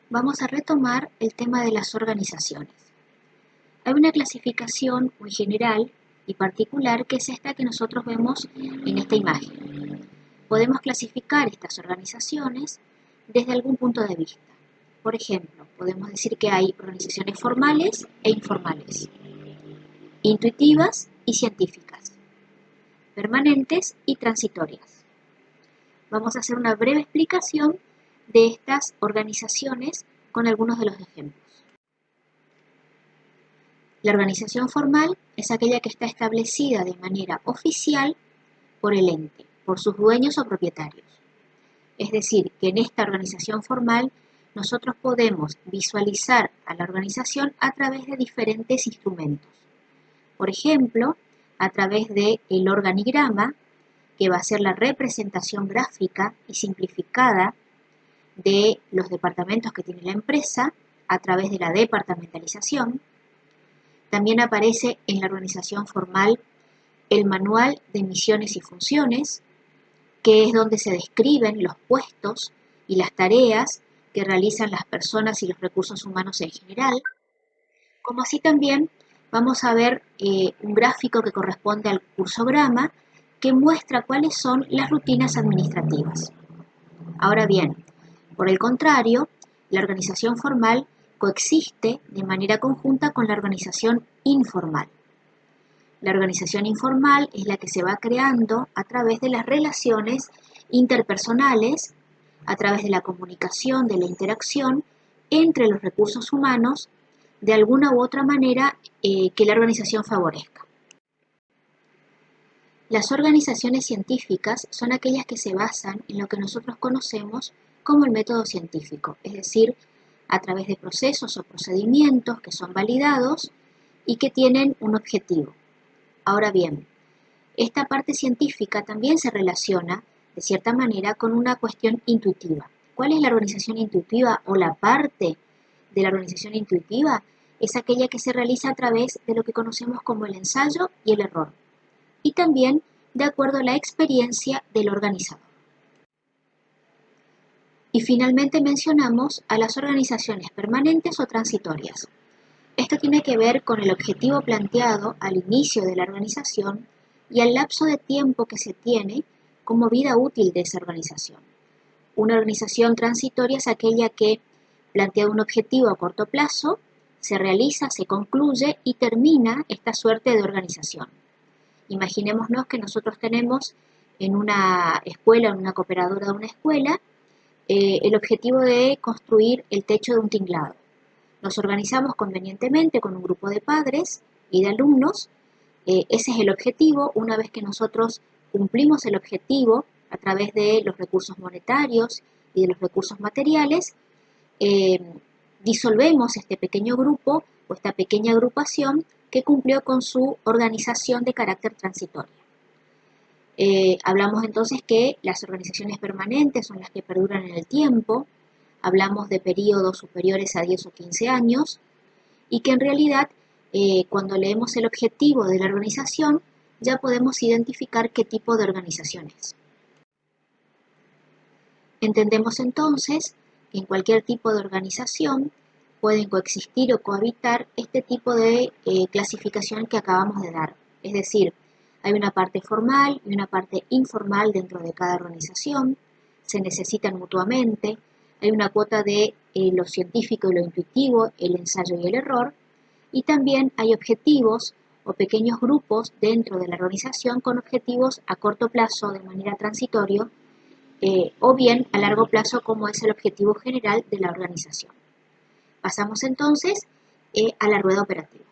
vamos a retomar el tema de las organizaciones. Hay una clasificación muy general y particular que es esta que nosotros vemos en esta imagen. Podemos clasificar estas organizaciones desde algún punto de vista. Por ejemplo, podemos decir que hay organizaciones formales e informales, intuitivas y científicas, permanentes y transitorias. Vamos a hacer una breve explicación de estas organizaciones con algunos de los ejemplos. La organización formal es aquella que está establecida de manera oficial por el ente, por sus dueños o propietarios. Es decir, que en esta organización formal nosotros podemos visualizar a la organización a través de diferentes instrumentos. Por ejemplo, a través del organigrama, que va a ser la representación gráfica y simplificada de los departamentos que tiene la empresa, a través de la departamentalización. También aparece en la organización formal el manual de misiones y funciones, que es donde se describen los puestos y las tareas que realizan las personas y los recursos humanos en general, como así también vamos a ver un gráfico que corresponde al cursograma que muestra cuáles son las rutinas administrativas. Ahora bien, por el contrario, la organización formal coexiste de manera conjunta con la organización informal. La organización informal es la que se va creando a través de las relaciones interpersonales, a través de la comunicación, de la interacción entre los recursos humanos, de alguna u otra manera que la organización favorezca. Las organizaciones científicas son aquellas que se basan en lo que nosotros conocemos como el método científico, es decir, a través de procesos o procedimientos que son validados y que tienen un objetivo. Ahora bien, esta parte científica también se relaciona, de cierta manera, con una cuestión intuitiva. ¿Cuál es la organización intuitiva o la parte de la organización intuitiva? Es aquella que se realiza a través de lo que conocemos como el ensayo y el error, y también de acuerdo a la experiencia del organizador. Y finalmente mencionamos a las organizaciones permanentes o transitorias. Esto tiene que ver con el objetivo planteado al inicio de la organización y al lapso de tiempo que se tiene como vida útil de esa organización. Una organización transitoria es aquella que plantea un objetivo a corto plazo, se realiza, se concluye y termina esta suerte de organización. Imaginémonos que nosotros tenemos en una escuela, en una cooperadora de una escuela, el objetivo de construir el techo de un tinglado. Nos organizamos convenientemente con un grupo de padres y de alumnos. Ese es el objetivo. Una vez que nosotros cumplimos el objetivo a través de los recursos monetarios y de los recursos materiales, disolvemos este pequeño grupo o esta pequeña agrupación que cumplió con su organización de carácter transitorio. Hablamos entonces que las organizaciones permanentes son las que perduran en el tiempo, hablamos de periodos superiores a 10 o 15 años y que en realidad cuando leemos el objetivo de la organización ya podemos identificar qué tipo de organización es. Entendemos entonces que en cualquier tipo de organización pueden coexistir o cohabitar este tipo de clasificación que acabamos de dar. Es decir, hay una parte formal y una parte informal dentro de cada organización, se necesitan mutuamente, hay una cuota de lo científico y lo intuitivo, el ensayo y el error, y también hay objetivos o pequeños grupos dentro de la organización con objetivos a corto plazo de manera transitoria o bien a largo plazo como es el objetivo general de la organización. Pasamos entonces a la rueda operativa.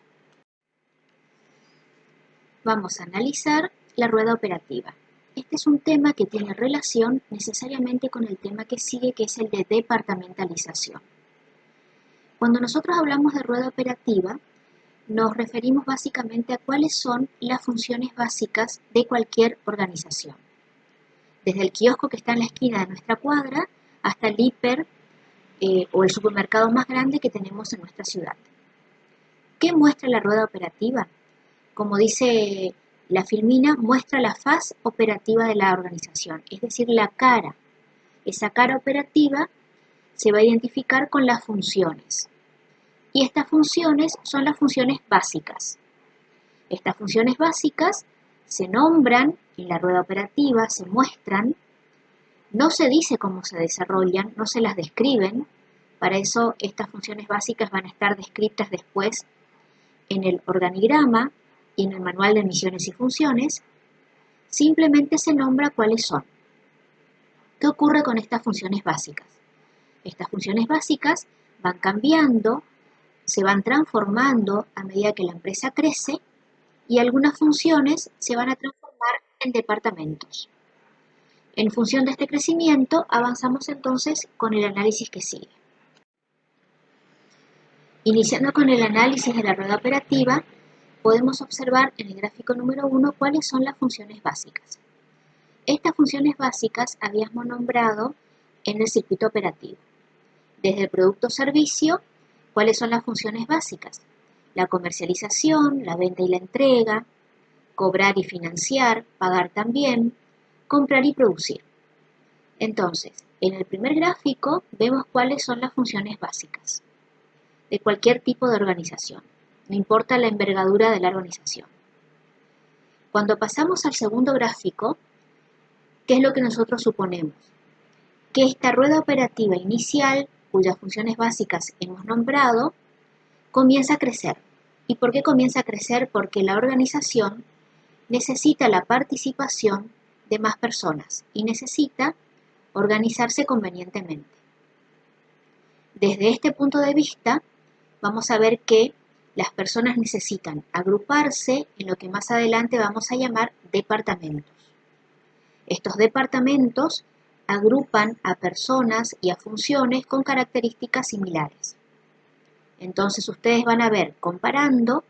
Vamos a analizar la rueda operativa. Este es un tema que tiene relación necesariamente con el tema que sigue, que es el de departamentalización. Cuando nosotros hablamos de rueda operativa, nos referimos básicamente a cuáles son las funciones básicas de cualquier organización. Desde el kiosco que está en la esquina de nuestra cuadra hasta el hiper o el supermercado más grande que tenemos en nuestra ciudad. ¿Qué muestra la rueda operativa? Como dice la filmina, muestra la faz operativa de la organización, es decir, la cara. Esa cara operativa se va a identificar con las funciones. Y estas funciones son las funciones básicas. Estas funciones básicas se nombran en la rueda operativa, se muestran, no se dice cómo se desarrollan, no se las describen. Para eso estas funciones básicas van a estar descritas después en el organigrama y en el manual de misiones y funciones. Simplemente se nombra cuáles son. ¿Qué ocurre con estas funciones básicas? Estas funciones básicas van cambiando, se van transformando a medida que la empresa crece y algunas funciones se van a transformar en departamentos. En función de este crecimiento, avanzamos entonces con el análisis que sigue. Iniciando con el análisis de la rueda operativa, podemos observar en el gráfico número 1 cuáles son las funciones básicas. Estas funciones básicas habíamos nombrado en el circuito operativo. Desde el producto o servicio, ¿cuáles son las funciones básicas? La comercialización, la venta y la entrega, cobrar y financiar, pagar también, comprar y producir. Entonces, en el primer gráfico vemos cuáles son las funciones básicas de cualquier tipo de organización, no importa la envergadura de la organización. Cuando pasamos al segundo gráfico, ¿qué es lo que nosotros suponemos? Que esta rueda operativa inicial, cuyas funciones básicas hemos nombrado, comienza a crecer. ¿Y por qué comienza a crecer? Porque la organización necesita la participación de más personas y necesita organizarse convenientemente. Desde este punto de vista, vamos a ver que las personas necesitan agruparse en lo que más adelante vamos a llamar departamentos. Estos departamentos agrupan a personas y a funciones con características similares. Entonces ustedes van a ver, comparando,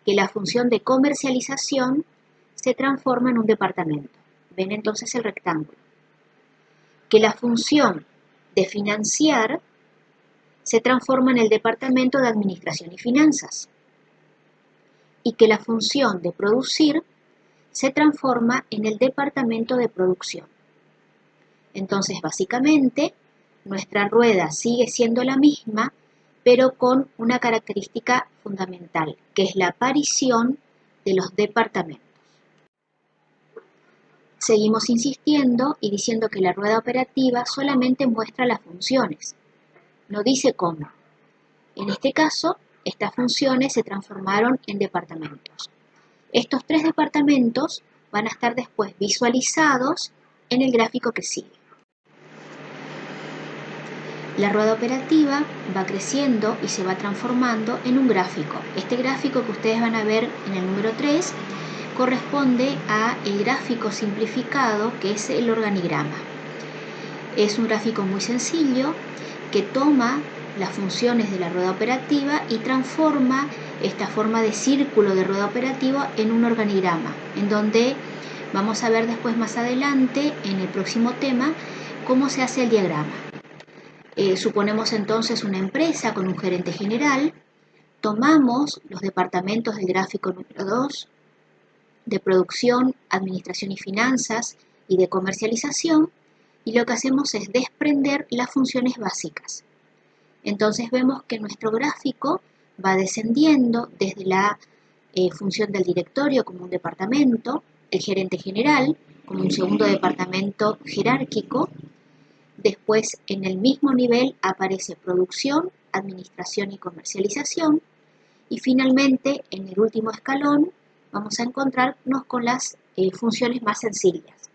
que la función de comercialización se transforma en un departamento. Ven entonces el rectángulo. Que la función de financiar se transforma en el departamento de administración y finanzas. Y que la función de producir se transforma en el departamento de producción. Entonces, básicamente, nuestra rueda sigue siendo la misma, pero con una característica fundamental, que es la aparición de los departamentos. Seguimos insistiendo y diciendo que la rueda operativa solamente muestra las funciones, no dice cómo. En este caso, estas funciones se transformaron en departamentos. Estos 3 departamentos van a estar después visualizados en el gráfico que sigue. La rueda operativa va creciendo y se va transformando en un gráfico. Este gráfico que ustedes van a ver en el número 3 corresponde al gráfico simplificado, que es el organigrama. Es un gráfico muy sencillo que toma las funciones de la rueda operativa y transforma esta forma de círculo de rueda operativa en un organigrama, en donde vamos a ver después más adelante en el próximo tema cómo se hace el diagrama. Suponemos entonces una empresa con un gerente general, tomamos los departamentos del gráfico número 2, de producción, administración y finanzas y de comercialización, y lo que hacemos es desprender las funciones básicas. Entonces vemos que nuestro gráfico va descendiendo desde la función del directorio como un departamento, el gerente general como un segundo departamento jerárquico. Después, en el mismo nivel aparece producción, administración y comercialización. Y finalmente, en el último escalón, vamos a encontrarnos con las funciones más sencillas.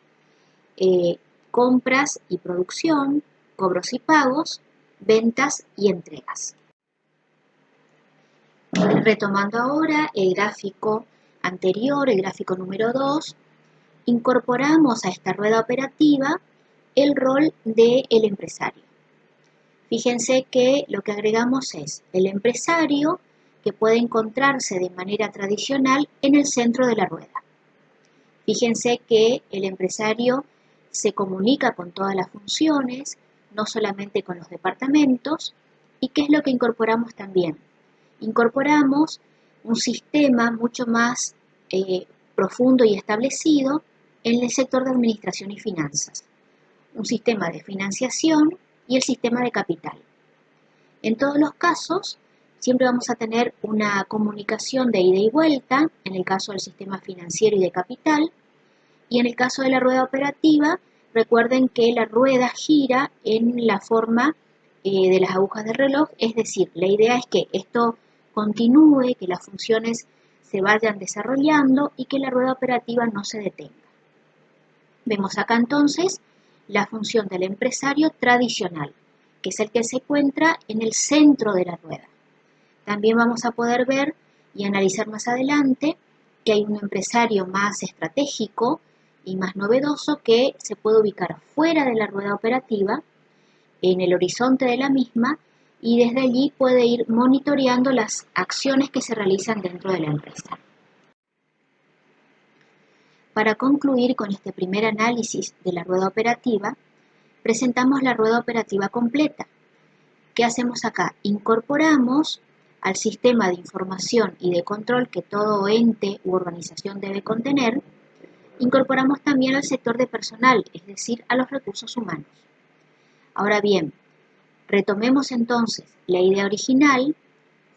Compras y producción, cobros y pagos, ventas y entregas. Retomando ahora el gráfico anterior, el gráfico número 2, incorporamos a esta rueda operativa el rol del empresario. Fíjense que lo que agregamos es el empresario que puede encontrarse de manera tradicional en el centro de la rueda. Fíjense que el empresario se comunica con todas las funciones, no solamente con los departamentos. ¿Y qué es lo que incorporamos también? Incorporamos un sistema mucho más profundo y establecido en el sector de administración y finanzas. Un sistema de financiación y el sistema de capital. En todos los casos, siempre vamos a tener una comunicación de ida y vuelta, en el caso del sistema financiero y de capital, y en el caso de la rueda operativa, recuerden que la rueda gira en la forma de las agujas del reloj, es decir, la idea es que esto continúe, que las funciones se vayan desarrollando y que la rueda operativa no se detenga. Vemos acá entonces la función del empresario tradicional, que es el que se encuentra en el centro de la rueda. También vamos a poder ver y analizar más adelante que hay un empresario más estratégico y más novedoso que se puede ubicar fuera de la rueda operativa, en el horizonte de la misma, y desde allí puede ir monitoreando las acciones que se realizan dentro de la empresa. Para concluir con este primer análisis de la rueda operativa, presentamos la rueda operativa completa. ¿Qué hacemos acá? Incorporamos al sistema de información y de control que todo ente u organización debe contener, incorporamos también al sector de personal, es decir, a los recursos humanos. Ahora bien, retomemos entonces la idea original,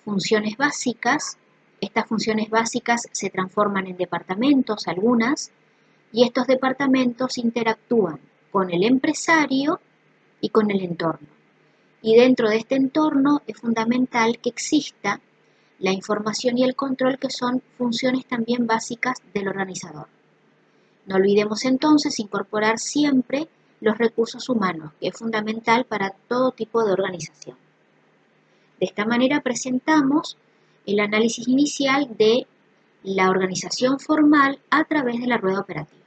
funciones básicas. Estas funciones básicas se transforman en departamentos, algunas, y estos departamentos interactúan con el empresario y con el entorno. Y dentro de este entorno es fundamental que exista la información y el control, que son funciones también básicas del organizador. No olvidemos entonces incorporar siempre los recursos humanos, que es fundamental para todo tipo de organización. De esta manera presentamos el análisis inicial de la organización formal a través de la rueda operativa.